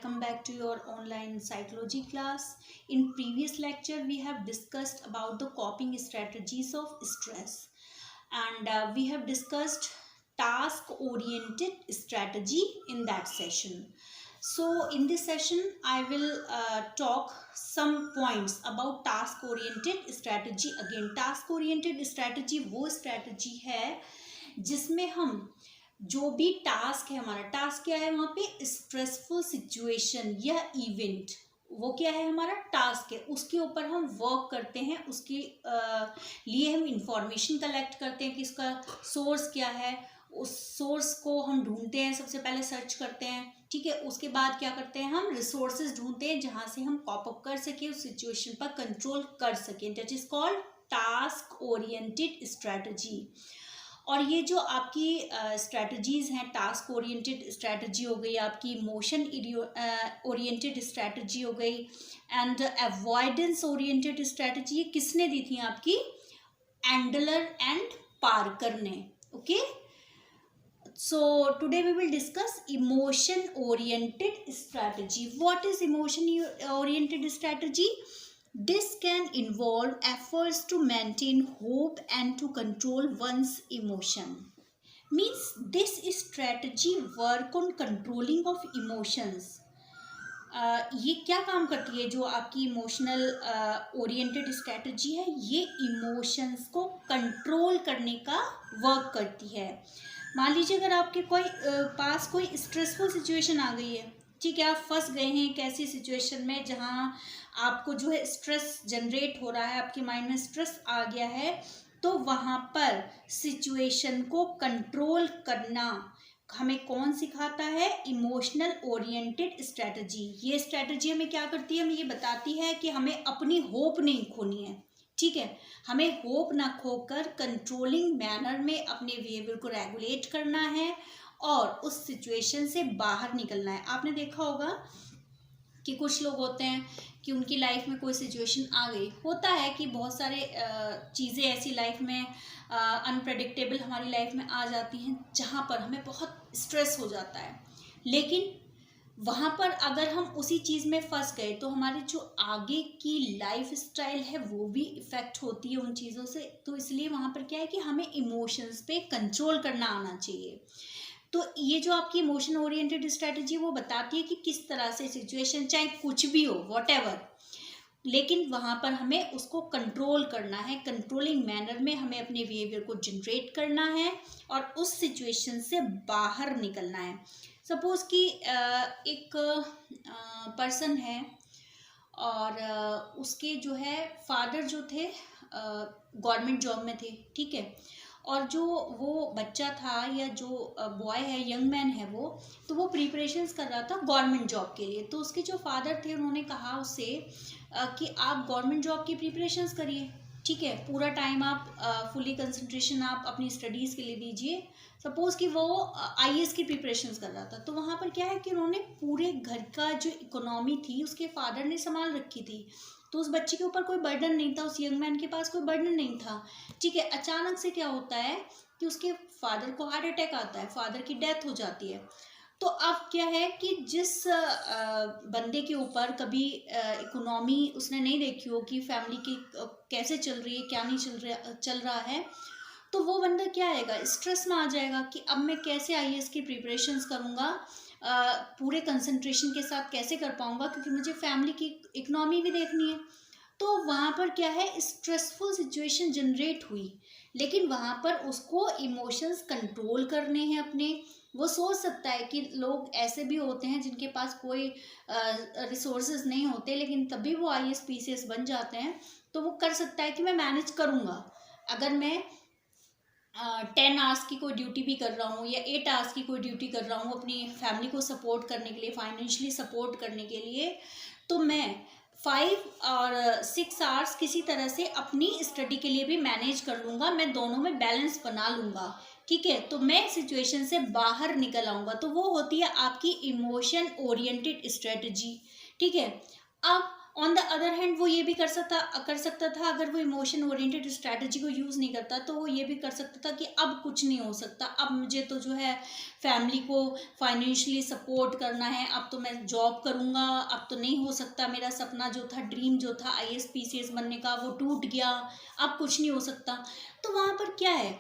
welcome back to your online psychology class. In previous lecture, we have discussed about the coping strategies of stress, and we have discussed task-oriented strategy in that session. So in this session, I will talk some points about task-oriented strategy. Again, task-oriented strategy वो strategy है जिसमें हम जो भी task है, हमारा task क्या है, वहाँ पे स्ट्रेसफुल सिचुएशन या इवेंट, वो क्या है, हमारा टास्क है, उसके ऊपर हम वर्क करते हैं, उसके लिए हम इंफॉर्मेशन कलेक्ट करते हैं कि इसका सोर्स क्या है, उस सोर्स को हम ढूंढते हैं, सबसे पहले सर्च करते हैं, ठीक है। उसके बाद क्या करते हैं, हम रिसोर्सेज ढूंढते हैं जहाँ से हम कॉप अप कर सके, उस सिचुएशन पर कंट्रोल कर सकें। That is called task oriented strategy. और ये जो आपकी स्ट्रैटेजीज़ हैं, टास्क ओरिएंटेड स्ट्रैटेजी हो गई, आपकी इमोशन ओरिएंटेड स्ट्रैटेजी हो गई, एंड अवॉइडेंस ओरिएंटेड स्ट्रैटेजी, ये किसने दी थी, आपकी एंडलर एंड पार्कर ने। Okay, so today we will discuss emotion oriented strategy. What is emotion oriented strategy? This can involve efforts to maintain hope and to control one's emotion. Means this strategy work on controlling of emotions. ये क्या काम करती है, जो आपकी emotional oriented strategy है, ये emotions को कंट्रोल करने का वर्क करती है। मान लीजिए अगर आपके पास कोई स्ट्रेसफुल सिचुएशन आ गई है, ठीक है, आप फंस गए हैं एक ऐसी सिचुएशन में जहां आपको जो है स्ट्रेस जनरेट हो रहा है, आपके माइंड में स्ट्रेस आ गया है, तो वहां पर सिचुएशन को कंट्रोल करना हमें कौन सिखाता है, इमोशनल ओरिएंटेड स्ट्रैटेजी। ये स्ट्रैटेजी हमें क्या करती है, हमें ये बताती है कि हमें अपनी होप नहीं खोनी है, ठीक है, हमें होप ना खोकर कंट्रोलिंग मैनर में अपने बिहेवियर को रेगुलेट करना है और उस सिचुएशन से बाहर निकलना है। आपने देखा होगा कि कुछ लोग होते हैं कि उनकी लाइफ में कोई सिचुएशन आ गई, होता है कि बहुत सारे चीज़ें ऐसी लाइफ में अनप्रेडिक्टेबल हमारी लाइफ में आ जाती हैं जहाँ पर हमें बहुत स्ट्रेस हो जाता है, लेकिन वहाँ पर अगर हम उसी चीज़ में फंस गए तो हमारी जो आगे की लाइफ स्टाइल है वो भी इफ़ेक्ट होती है उन चीज़ों से। तो इसलिए वहाँ पर क्या है कि हमें इमोशंस पे कंट्रोल करना आना चाहिए। तो ये जो आपकी इमोशन ओरिएंटेड स्ट्रैटेजी वो बताती है कि किस तरह से सिचुएशन चाहे कुछ भी हो, व्हाटएवर, लेकिन वहाँ पर हमें उसको कंट्रोल करना है, कंट्रोलिंग मैनर में हमें अपने बिहेवियर को जनरेट करना है और उस सिचुएशन से बाहर निकलना है। सपोज़ कि एक पर्सन है और उसके जो है फादर जो थे गवर्नमेंट जॉब में थे, ठीक है, और जो वो बच्चा था या जो बॉय है, यंग मैन है वो, तो वो प्रिपरेशंस कर रहा था गवर्नमेंट जॉब के लिए। तो उसके जो फादर थे उन्होंने कहा उससे कि आप गवर्नमेंट जॉब की प्रिपरेशंस करिए, ठीक है, पूरा टाइम आप फुली कंसंट्रेशन आप अपनी स्टडीज़ के लिए दीजिए। सपोज़ कि वो आईएएस की प्रिपरेशंस कर रहा था, तो वहाँ पर क्या है कि उन्होंने पूरे घर का जो इकोनॉमी थी उसके फादर ने संभाल रखी थी, तो उस बच्चे के ऊपर कोई बर्डन नहीं था, उस यंग मैन के पास कोई बर्डन नहीं था, ठीक है। अचानक से क्या होता है कि उसके फादर को हार्ट अटैक आता है, फादर की डेथ हो जाती है। तो अब क्या है कि जिस बंदे के ऊपर कभी इकोनॉमी उसने नहीं देखी हो कि फैमिली की कैसे चल रही है, क्या नहीं चल रहा है, तो वो बंदा क्या आएगा, स्ट्रेस में आ जाएगा कि अब मैं कैसे आईएएस की प्रिपरेशंस करूँगा, पूरे कंसंट्रेशन के साथ कैसे कर पाऊँगा, क्योंकि मुझे फैमिली की इकोनॉमी भी देखनी है। तो वहाँ पर क्या है, स्ट्रेसफुल सिचुएशन जनरेट हुई, लेकिन वहाँ पर उसको इमोशंस कंट्रोल करने हैं अपने। वो सोच सकता है कि लोग ऐसे भी होते हैं जिनके पास कोई रिसोर्सेज नहीं होते, लेकिन तभी वो आईएएस पीसीएस बन जाते हैं। तो वो कर सकता है कि मैं मैनेज करूँगा, अगर मैं 10 आवर्स की कोई ड्यूटी भी कर रहा हूँ या 8 आवर्स की कोई ड्यूटी कर रहा हूँ अपनी फैमिली को सपोर्ट करने के लिए, फाइनेंशियली सपोर्ट करने के लिए, तो मैं 5 और 6 आवर्स किसी तरह से अपनी स्टडी के लिए भी मैनेज कर लूँगा, मैं दोनों में बैलेंस बना लूँगा, ठीक है, तो मैं सिचुएशन से बाहर निकल आऊँगा। तो वो होती है आपकी इमोशन ओरिएंटेड स्ट्रेटजी, ठीक है। अब ऑन द अदर हैंड वो ये भी कर सकता था, अगर वो इमोशन ओरिएंटेड स्ट्रैटेजी को यूज़ नहीं करता तो वो ये भी कर सकता था कि अब कुछ नहीं हो सकता, अब मुझे तो जो है फैमिली को फाइनेंशियली सपोर्ट करना है, अब तो मैं जॉब करूँगा, अब तो नहीं हो सकता, मेरा सपना जो था, ड्रीम जो था IAS PCS बनने का, वो टूट गया, अब कुछ नहीं हो सकता। तो वहाँ पर क्या है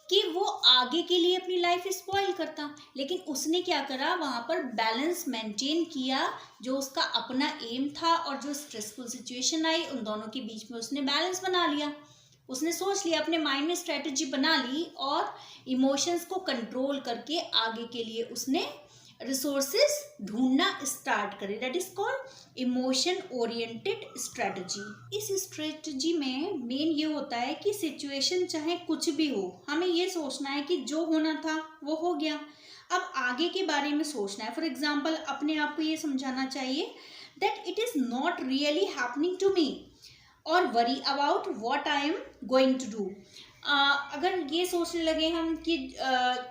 कि वो आगे के लिए अपनी लाइफ स्पॉइल करता, लेकिन उसने क्या करा, वहाँ पर बैलेंस मेंटेन किया, जो उसका अपना एम था और जो स्ट्रेसफुल सिचुएशन आई उन दोनों के बीच में उसने बैलेंस बना लिया। उसने सोच लिया, अपने माइंड में स्ट्रेटजी बना ली और इमोशंस को कंट्रोल करके आगे के लिए उसने रिसोर्सेज ढूंढना स्टार्ट करे। That is called emotion oriented strategy. इस स्ट्रेटजी में मेन ये होता है कि सिचुएशन चाहे कुछ भी हो, हमें ये सोचना है कि जो होना था वो हो गया, अब आगे के बारे में सोचना है। फॉर एग्जाम्पल, अपने आप को ये समझाना चाहिए that it is not really happening to me और worry about what I am going to do. अगर ये सोचने लगे हम कि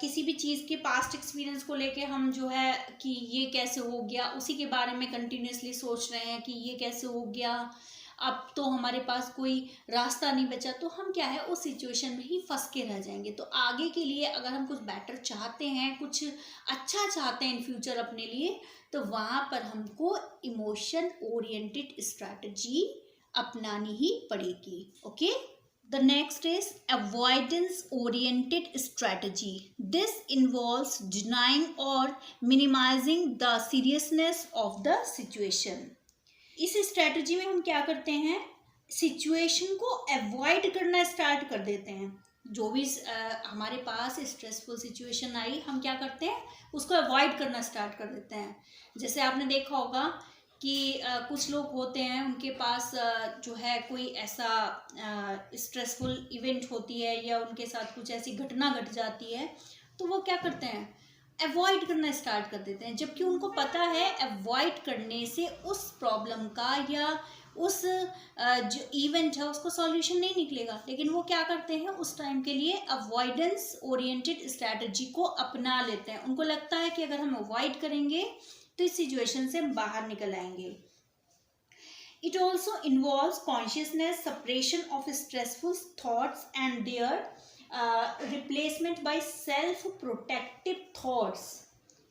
किसी भी चीज़ के पास्ट एक्सपीरियंस को लेके हम जो है कि ये कैसे हो गया, उसी के बारे में कंटिन्यूसली सोच रहे हैं कि ये कैसे हो गया, अब तो हमारे पास कोई रास्ता नहीं बचा, तो हम क्या है उस सिचुएशन में ही फंस के रह जाएंगे। तो आगे के लिए अगर हम कुछ बेटर चाहते हैं, कुछ अच्छा चाहते हैं इन फ्यूचर अपने लिए, तो वहाँ पर हमको इमोशन ओरिएंटेड स्ट्रैटेजी अपनानी ही पड़ेगी। Okay, the next is avoidance oriented strategy. This involves denying or minimizing the seriousness of the situation. इस स्ट्रैटेजी में हम क्या करते हैं, सिचुएशन को अवॉइड करना स्टार्ट कर देते हैं। जो भी हमारे पास स्ट्रेसफुल सिचुएशन आई, हम क्या करते हैं, उसको अवॉइड करना स्टार्ट कर देते हैं। जैसे आपने देखा होगा कि कुछ लोग होते हैं, उनके पास जो है कोई ऐसा स्ट्रेसफुल इवेंट होती है या उनके साथ कुछ ऐसी घटना घट जाती है, तो वो क्या करते हैं, अवॉइड करना स्टार्ट कर देते हैं, जबकि उनको पता है अवॉइड करने से उस प्रॉब्लम का या उस जो इवेंट है उसको सॉल्यूशन नहीं निकलेगा। लेकिन वो क्या करते हैं, उस टाइम के लिए अवॉइडेंस ओरिएंटेड स्ट्रैटेजी को अपना लेते हैं। उनको लगता है कि अगर हम अवॉइड करेंगे तो इस सिचुएशन से हम बाहर निकल आएंगे। It also involves consciousness, separation of stressful thoughts and their replacement by self protective thoughts.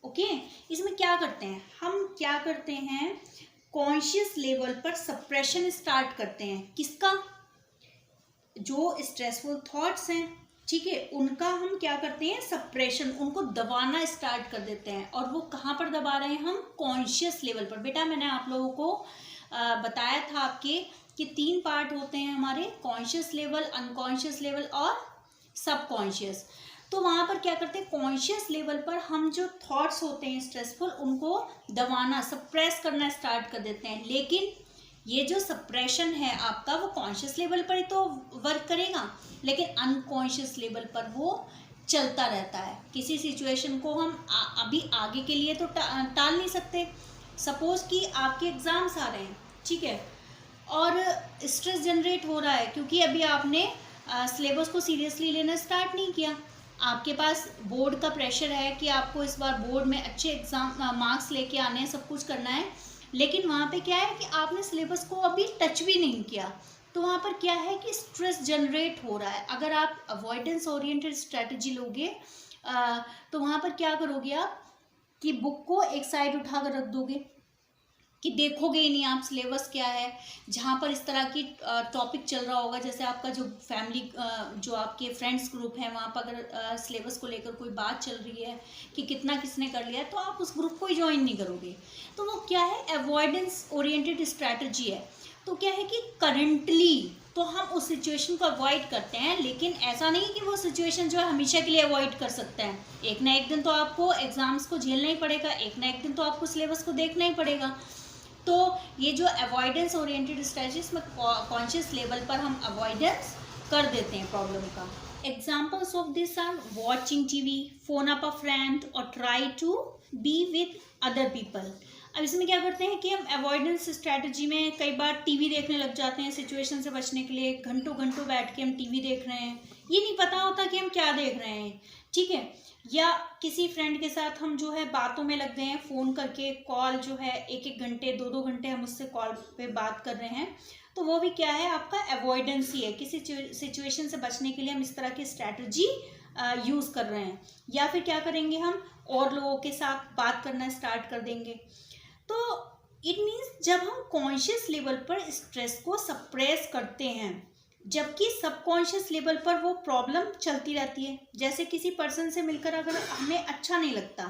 Okay, इसमें क्या करते हैं, हम क्या करते हैं, कॉन्शियस लेवल पर सप्रेशन स्टार्ट करते हैं। किसका, जो स्ट्रेसफुल थॉट्स हैं, ठीक है, उनका हम क्या करते हैं, सप्रेशन, उनको दबाना स्टार्ट कर देते हैं। और वो कहाँ पर दबा रहे हैं, हम कॉन्शियस लेवल पर। बेटा मैंने आप लोगों को बताया था आपके कि 3 पार्ट होते हैं हमारे, कॉन्शियस लेवल, अनकॉन्शियस लेवल और सबकॉन्शियस। तो वहाँ पर क्या करते हैं, कॉन्शियस लेवल पर हम जो थॉट्स होते हैं स्ट्रेसफुल, उनको दबाना, सप्रेस करना स्टार्ट कर देते हैं। लेकिन ये जो सप्रेशन है आपका, वो कॉन्शियस लेवल पर ही तो वर्क करेगा, लेकिन अनकॉन्शियस लेवल पर वो चलता रहता है। किसी सिचुएशन को हम अभी आगे के लिए तो टाल नहीं सकते। सपोज कि आपके एग्ज़ाम्स आ रहे हैं, ठीक है, और स्ट्रेस जनरेट हो रहा है क्योंकि अभी आपने सिलेबस को सीरियसली लेना स्टार्ट नहीं किया। आपके पास बोर्ड का प्रेशर है कि आपको इस बार बोर्ड में अच्छे एग्ज़ाम मार्क्स लेके आने हैं, सब कुछ करना है, लेकिन वहाँ पे क्या है कि आपने सिलेबस को अभी टच भी नहीं किया। तो वहाँ पर क्या है कि स्ट्रेस जनरेट हो रहा है। अगर आप अवॉइडेंस ओरिएंटेड स्ट्रैटेजी लोगे तो वहाँ पर क्या करोगे आप कि बुक को एक साइड उठा कर रख दोगे कि देखोगे ही नहीं आप सिलेबस क्या है। जहाँ पर इस तरह की टॉपिक चल रहा होगा, जैसे आपका जो फैमिली जो आपके फ्रेंड्स ग्रुप हैं, वहाँ पर अगर सिलेबस को लेकर कोई बात चल रही है कि कितना किसने कर लिया, तो आप उस ग्रुप को ही ज्वाइन नहीं करोगे। तो वो क्या है, अवॉइडेंस ओरिएंटेड स्ट्रैटेजी है। तो क्या है कि करंटली तो हम उस सिचुएशन को अवॉइड करते हैं, लेकिन ऐसा नहीं कि वो सिचुएशन जो है हमेशा के लिए अवॉइड कर सकते हैं। एक ना एक दिन तो आपको एग्जाम्स को झेलना ही पड़ेगा, एक ना एक दिन तो आपको सिलेबस को देखना ही पड़ेगा। तो ये जो अवॉइडेंस ओरिएंटेड स्ट्रैटेजीज में कॉन्शियस लेवल पर हम अवॉइडेंस कर देते हैं प्रॉब्लम का। Examples of this are watching TV, phone up a friend और try to be with other people. अब इसमें क्या करते हैं कि हम अवॉइडेंस स्ट्रैटेजी में कई बार टीवी देखने लग जाते हैं सिचुएशन से बचने के लिए। घंटों घंटों बैठ के हम टीवी देख रहे हैं, ये नहीं पता होता कि हम क्या देख रहे हैं, ठीक है। या किसी फ्रेंड के साथ हम जो है बातों में लग गए हैं, फ़ोन करके कॉल जो है 1-1 घंटे 2-2 घंटे हम उससे कॉल पे बात कर रहे हैं, तो वो भी क्या है, आपका अवॉइडेंस ही है। किसी सिचुएशन से बचने के लिए हम इस तरह की स्ट्रैटेजी यूज़ कर रहे हैं। या फिर क्या करेंगे, हम और लोगों के साथ बात करना स्टार्ट कर देंगे। तो इट मीन्स जब हम कॉन्शियस लेवल पर स्ट्रेस को सप्रेस करते हैं, जबकि सबकॉन्शियस लेवल पर वो प्रॉब्लम चलती रहती है। जैसे किसी पर्सन से मिलकर अगर हमें अच्छा नहीं लगता,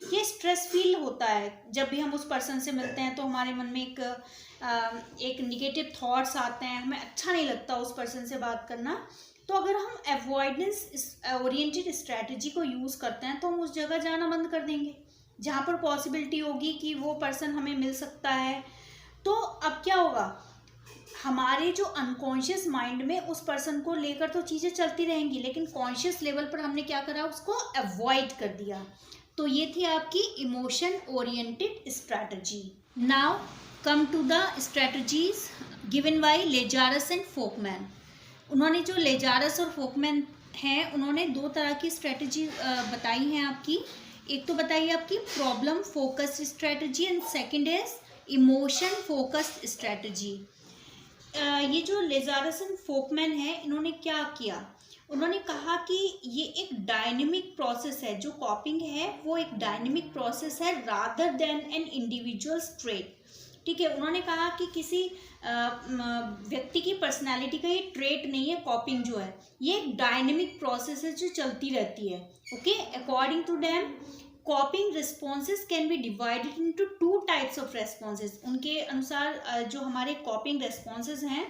ये स्ट्रेस फील होता है। जब भी हम उस पर्सन से मिलते हैं तो हमारे मन में एक निगेटिव थॉट्स आते हैं, हमें अच्छा नहीं लगता उस पर्सन से बात करना। तो अगर हम अवॉइडेंस ओरिएंटेड स्ट्रैटेजी को यूज़ करते हैं तो हम उस जगह जाना बंद कर देंगे जहाँ पर पॉसिबिलिटी होगी कि वो पर्सन हमें मिल सकता है। तो अब क्या होगा, हमारे जो अनकॉन्शियस माइंड में उस पर्सन को लेकर तो चीज़ें चलती रहेंगी, लेकिन कॉन्शियस लेवल पर हमने क्या करा, उसको अवॉइड कर दिया। तो ये थी आपकी emotion oriented strategy. Now come to the strategies given by Lazarus and Folkman. उन्होंने जो लेजारस और फोकमैन हैं, उन्होंने 2 तरह की स्ट्रैटेजी बताई हैं आपकी। एक तो बताइए आपकी problem focused strategy and second is emotion focused strategy. ये जो लेजारस एंड फोकमैन है, इन्होंने क्या किया, उन्होंने कहा कि ये एक डायनेमिक प्रोसेस है। जो कॉपिंग है वो एक डायनेमिक प्रोसेस है rather than an individual trait, ठीक है। उन्होंने कहा कि किसी व्यक्ति की पर्सनालिटी का ये ट्रेट नहीं है। कॉपिंग जो है ये एक डायनेमिक प्रोसेस है जो चलती रहती है, okay. According to them coping responses can be divided into 2 types of responses. उनके अनुसार जो हमारे कॉपिंग रेस्पॉन्सेज हैं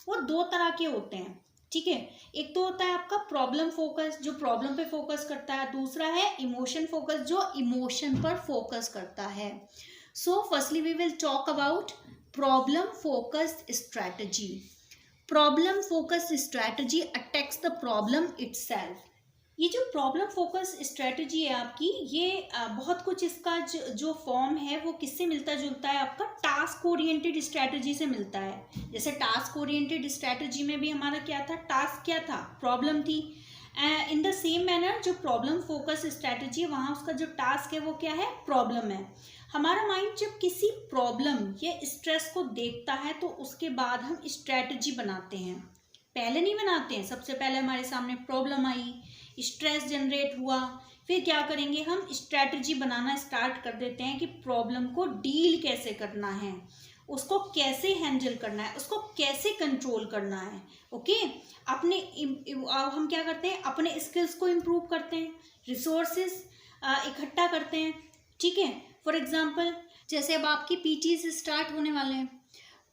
वो 2 तरह के होते हैं, ठीक है। एक तो होता है आपका प्रॉब्लम फोकस, जो प्रॉब्लम पे फोकस करता है। दूसरा है इमोशन फोकस, जो इमोशन पर फोकस करता है। So firstly we will talk about problem focused strategy. Problem focused strategy attacks the problem itself. ये जो प्रॉब्लम फोकस स्ट्रैटेजी है आपकी, ये बहुत कुछ इसका जो फॉर्म है वो किससे मिलता जुलता है, आपका टास्क ओरिएंटेड स्ट्रैटेजी से मिलता है। जैसे टास्क ओरिएंटेड स्ट्रैटेजी में भी हमारा क्या था, टास्क क्या था, प्रॉब्लम थी। इन द सेम मैनर जो प्रॉब्लम फोकस स्ट्रैटेजी है, वहाँ उसका जो टास्क है वो क्या है, प्रॉब्लम है। हमारा माइंड जब किसी प्रॉब्लम या स्ट्रेस को देखता है तो उसके बाद हम स्ट्रैटेजी बनाते हैं। पहले नहीं बनाते हैं, सबसे पहले हमारे सामने प्रॉब्लम आई, स्ट्रेस जनरेट हुआ, फिर क्या करेंगे, हम स्ट्रैटेजी बनाना स्टार्ट कर देते हैं कि प्रॉब्लम को डील कैसे करना है, उसको कैसे हैंडल करना है, उसको कैसे कंट्रोल करना है, ओके। अपने हम क्या करते हैं, अपने स्किल्स को इम्प्रूव करते हैं, रिसोर्सेज इकट्ठा करते हैं, ठीक है। फॉर एग्जांपल जैसे अब आपकी पीटीज स्टार्ट होने वाले हैं,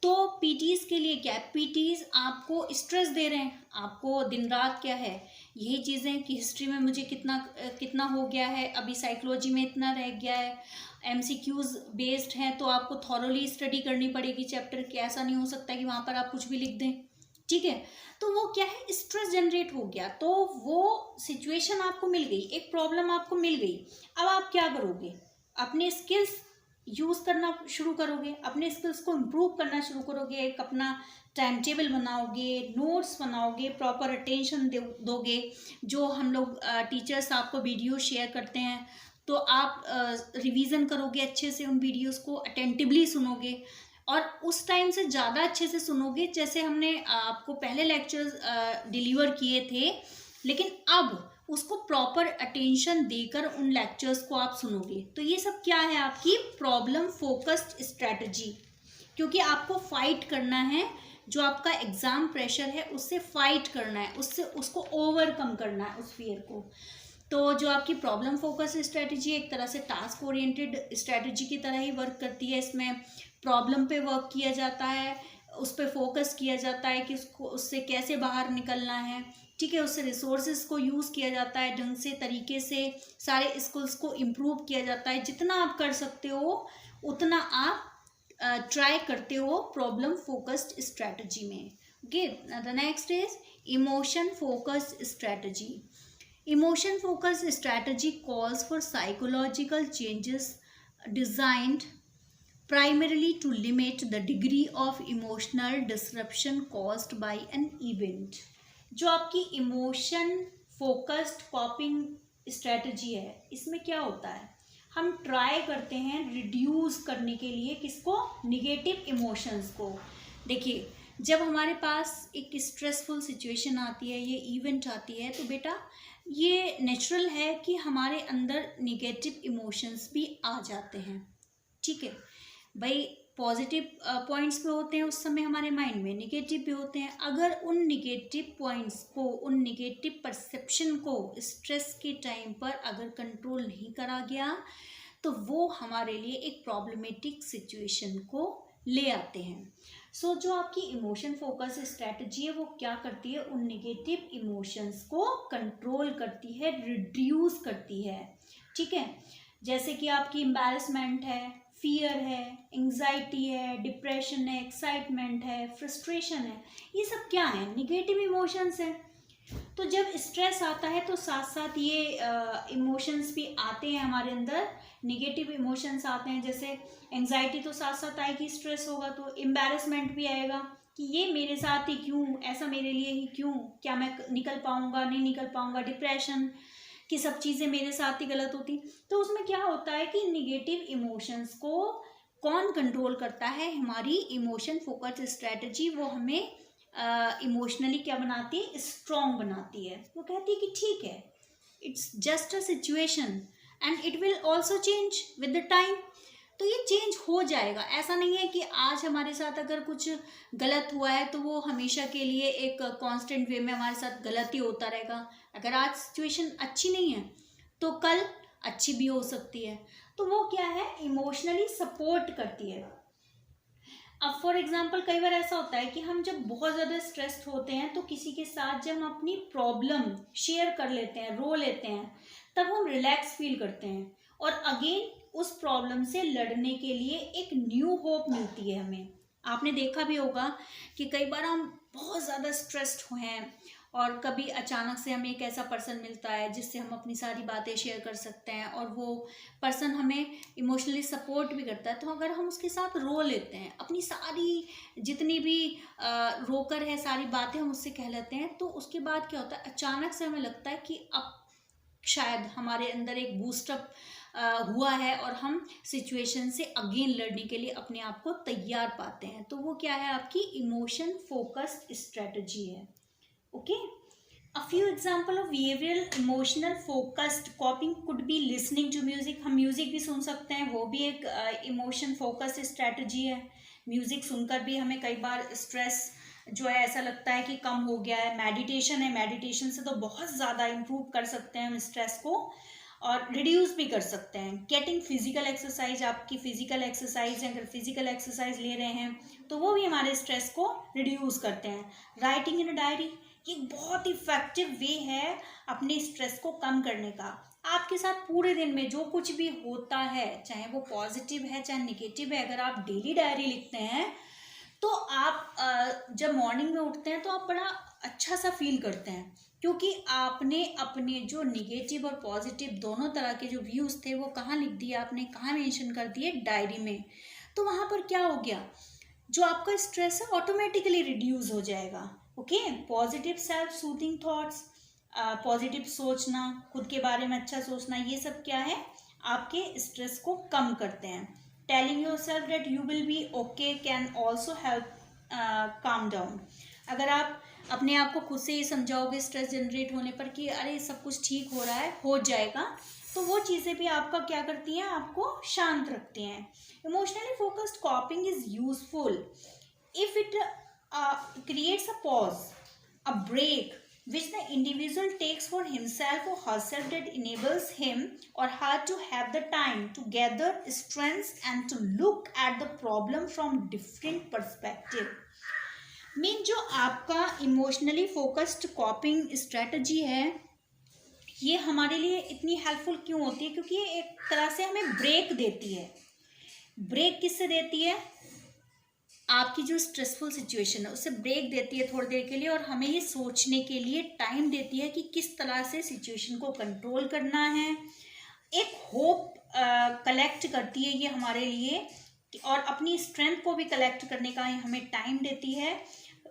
तो पीटीज के लिए क्या है, पीटीज आपको स्ट्रेस दे रहे हैं, आपको दिन रात क्या है, यही चीज़ें कि हिस्ट्री में मुझे कितना हो गया है, अभी साइकोलॉजी में इतना रह गया है, एमसीक्यूज बेस्ड हैं तो आपको थॉरोली स्टडी करनी पड़ेगी चैप्टर के। ऐसा नहीं हो सकता कि वहाँ पर आप कुछ भी लिख दें, ठीक है। तो वो क्या है, स्ट्रेस जनरेट हो गया, तो वो सिचुएशन आपको मिल गई, एक प्रॉब्लम आपको मिल गई। अब आप क्या करोगे, अपने स्किल्स यूज़ करना शुरू करोगे, अपने स्किल्स को इम्प्रूव करना शुरू करोगे, एक अपना टाइम टेबल बनाओगे, नोट्स बनाओगे, प्रॉपर अटेंशन दोगे। जो हम लोग टीचर्स आपको वीडियो शेयर करते हैं तो आप रिवीजन करोगे अच्छे से, उन वीडियोस को अटेंटिवली सुनोगे और उस टाइम से ज़्यादा अच्छे से सुनोगे जैसे हमने आपको पहले लेक्चर्स डिलीवर किए थे, लेकिन अब उसको प्रॉपर अटेंशन देकर उन लेक्चर्स को आप सुनोगे। तो ये सब क्या है, आपकी प्रॉब्लम फोकस्ड स्ट्रैटेजी, क्योंकि आपको फाइट करना है, जो आपका एग्ज़ाम प्रेशर है उससे फाइट करना है, उससे उसको ओवरकम करना है, उस फियर को। तो जो आपकी प्रॉब्लम फोकस स्ट्रैटेजी एक तरह से टास्क ओरिएंटेड स्ट्रैटेजी की तरह ही वर्क करती है। इसमें प्रॉब्लम पे वर्क किया जाता है, उस पर फोकस किया जाता है कि उससे कैसे बाहर निकलना है, ठीक है। उससे रिसोर्सेज को यूज़ किया जाता है ढंग से, तरीके से, सारे स्किल्स को इम्प्रूव किया जाता है। जितना आप कर सकते हो उतना आप ट्राई करते हो प्रॉब्लम फोकस्ड स्ट्रैटेजी में, okay. The next is emotion focused strategy. Emotion focused strategy calls for psychological changes designed primarily to limit the degree of emotional disruption caused by an event. जो आपकी emotion focused कॉपिंग strategy है, इसमें क्या होता है, हम try करते हैं रिड्यूस करने के लिए किसको, निगेटिव इमोशंस को. देखिए, जब हमारे पास एक स्ट्रेसफुल सिचुएशन आती है, ये इवेंट आती है, तो बेटा ये नेचुरल है कि हमारे अंदर निगेटिव इमोशंस भी आ जाते हैं. ठीक है भाई, पॉजिटिव पॉइंट्स भी होते हैं उस समय हमारे माइंड में, निगेटिव भी होते हैं. अगर उन निगेटिव पॉइंट्स को, उन निगेटिव परसेप्शन को स्ट्रेस के टाइम पर अगर कंट्रोल नहीं करा गया, तो वो हमारे लिए एक प्रॉब्लमेटिक सिचुएशन को ले आते हैं. सो जो आपकी इमोशन फोकस स्ट्रेटजी है, वो क्या करती है, उन निगेटिव इमोशंस को कंट्रोल करती है, रिड्यूस करती है. ठीक है, जैसे कि आपकी एम्बैरेसमेंट है, फियर है, एंजाइटी है, डिप्रेशन है, एक्साइटमेंट है, फ्रस्ट्रेशन है, ये सब क्या है, निगेटिव इमोशंस है. तो जब स्ट्रेस आता है तो साथ साथ ये इमोशंस भी आते हैं हमारे अंदर, निगेटिव इमोशंस आते हैं. जैसे एंजाइटी तो साथ साथ आएगी, स्ट्रेस होगा तो एम्बैरेसमेंट भी आएगा कि ये मेरे साथ ही क्यों, ऐसा मेरे लिए ही क्यों, क्या मैं निकल पाऊंगा, नहीं निकल पाऊंगा, डिप्रेशन कि सब चीज़ें मेरे साथ ही गलत होती. तो उसमें क्या होता है कि निगेटिव इमोशंस को कौन कंट्रोल करता है, हमारी इमोशन फोकस स्ट्रेटजी. वो हमें इमोशनली क्या बनाती है, स्ट्रॉन्ग बनाती है. वो कहती है कि ठीक है, it's just a situation and it will also change with the time. तो ये चेंज हो जाएगा. ऐसा नहीं है कि आज हमारे साथ अगर कुछ गलत हुआ है तो वो हमेशा के लिए एक कांस्टेंट वे में हमारे साथ गलत ही होता रहेगा. अगर आज सिचुएशन अच्छी नहीं है तो कल अच्छी भी हो सकती है. तो वो क्या है, इमोशनली सपोर्ट करती है. अब फॉर एग्जाम्पल कई बार ऐसा होता है कि हम जब बहुत ज़्यादा स्ट्रेस्ड होते हैं तो किसी के साथ जब हम अपनी प्रॉब्लम शेयर कर लेते हैं, रो लेते हैं, तब हम रिलैक्स फील करते हैं और अगेन उस प्रॉब्लम से लड़ने के लिए एक न्यू होप मिलती है हमें. आपने देखा भी होगा कि कई बार हम बहुत ज़्यादा स्ट्रेस्ड हैं और कभी अचानक से हमें एक ऐसा पर्सन मिलता है जिससे हम अपनी सारी बातें शेयर कर सकते हैं और वो पर्सन हमें इमोशनली सपोर्ट भी करता है. तो अगर हम उसके साथ रो लेते हैं, अपनी सारी जितनी भी रोकर है सारी बातें हम उससे कह लेते हैं, तो उसके बाद क्या होता है, अचानक से हमें लगता है कि अब शायद हमारे अंदर एक बूस्टअप हुआ है और हम सिचुएशन से अगेन लड़ने के लिए अपने आप को तैयार पाते हैं. तो वो क्या है, आपकी इमोशन फोकस्ड स्ट्रेटजी है. Okay, a few example of behavioral emotional focused coping could be listening to music. हम म्यूजिक भी सुन सकते हैं, वो भी एक इमोशन फोकस स्ट्रेटजी है. म्यूजिक सुनकर भी हमें कई बार स्ट्रेस जो है ऐसा लगता है कि कम हो गया है. मेडिटेशन है, मेडिटेशन से तो बहुत ज़्यादा इम्प्रूव कर सकते हैं हम स्ट्रेस को और रिड्यूस भी कर सकते हैं. गेटिंग फिजिकल एक्सरसाइज, आपकी फिजिकल एक्सरसाइज है, अगर फिजिकल एक्सरसाइज ले रहे हैं तो वो भी हमारे स्ट्रेस को रिड्यूस करते हैं. राइटिंग इन अ डायरी, ये बहुत इफेक्टिव वे है अपने स्ट्रेस को कम करने का. आपके साथ पूरे दिन में जो कुछ भी होता है, चाहे वो पॉजिटिव है चाहे निगेटिव है, अगर आप डेली डायरी लिखते हैं तो आप जब मॉर्निंग में उठते हैं तो आप बड़ा अच्छा सा फील करते हैं, क्योंकि आपने अपने जो निगेटिव और पॉजिटिव दोनों तरह के जो व्यूज़ थे वो कहाँ लिख दिए, आपने कहाँ मेंशन कर दिए, डायरी में. तो वहाँ पर क्या हो गया, जो आपका स्ट्रेस है ऑटोमेटिकली रिड्यूस हो जाएगा. Okay, positive self soothing thoughts, positive सोचना, खुद के बारे में अच्छा सोचना, ये सब क्या है, आपके स्ट्रेस को कम करते हैं. Telling yourself that you will be okay can also help calm down. अगर आप अपने आप को खुद से ही समझाओगे स्ट्रेस जनरेट होने पर कि अरे सब कुछ ठीक हो रहा है, हो जाएगा, तो वो चीज़ें भी आपका क्या करती हैं, आपको शांत रखती हैं. Emotionally focused कॉपिंग is useful if it creates a pause, a break which the individual takes for himself or herself that enables him or her to have the time to gather strengths and to look at the problem from different perspective. Mean जो आपका emotionally focused कॉपिंग strategy है, ये हमारे लिए इतनी helpful क्यों होती है, क्योंकि ये एक तरह से हमें ब्रेक देती है. ब्रेक किससे देती है, आपकी जो स्ट्रेसफुल सिचुएशन है उससे ब्रेक देती है थोड़ी देर के लिए, और हमें ये सोचने के लिए टाइम देती है कि किस तरह से सिचुएशन को कंट्रोल करना है. एक होप कलेक्ट करती है ये हमारे लिए और अपनी स्ट्रेंथ को भी कलेक्ट करने का हमें टाइम देती है।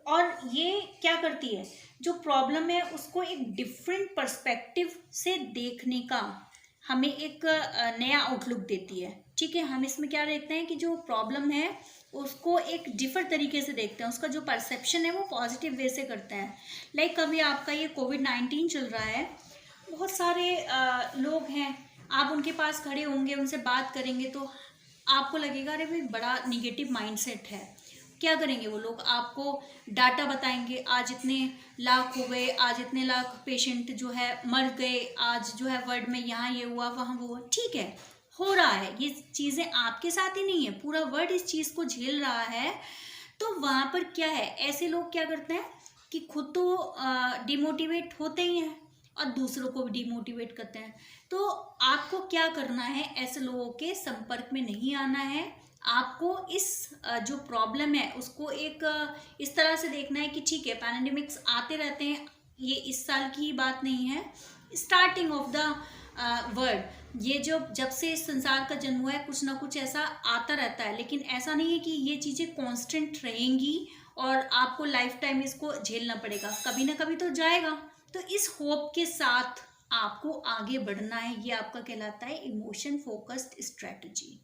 और ये क्या करती है, जो प्रॉब्लम है उसको एक डिफरेंट पर्सपेक्टिव से देखने का हमें एक नया आउटलुक देती है। ठीक है, हम इसमें क्या देखते हैं कि जो प्रॉब्लम है उसको एक डिफरेंट तरीके से देखते हैं, उसका जो परसेप्शन है वो पॉजिटिव वे से करते हैं। लाइक कभी आपका ये कोविड-19 चल रहा है, बहुत सारे लोग हैं, आप उनके पास खड़े होंगे, उनसे बात करेंगे तो आपको लगेगा अरे भाई बड़ा निगेटिव माइंडसेट है। क्या करेंगे वो लोग, आपको डाटा बताएंगे, आज इतने लाख हो गए, आज इतने लाख पेशेंट जो है मर गए, आज जो है वर्ल्ड में यहाँ ये हुआ वहाँ वो हुआ। ठीक है, हो रहा है, ये चीज़ें आपके साथ ही नहीं है, पूरा वर्ल्ड इस चीज़ को झेल रहा है। तो वहाँ पर क्या है, ऐसे लोग क्या करते हैं कि खुद तो डिमोटिवेट होते ही हैं और दूसरों को भी डिमोटिवेट करते हैं। तो आपको क्या करना है, ऐसे लोगों के संपर्क में नहीं आना है। आपको इस जो प्रॉब्लम है उसको एक इस तरह से देखना है कि ठीक है, पैंडेमिक्स आते रहते हैं, ये इस साल की ही बात नहीं है, स्टार्टिंग ऑफ द वर्ल्ड, ये जो जब से इस संसार का जन्म हुआ है कुछ ना कुछ ऐसा आता रहता है, लेकिन ऐसा नहीं है कि ये चीज़ें कांस्टेंट रहेंगी और आपको लाइफ टाइम इसको झेलना पड़ेगा, कभी ना कभी तो जाएगा। तो इस होप के साथ आपको आगे बढ़ना है, ये आपका कहलाता है इमोशन फोकस्ड स्ट्रेटजी।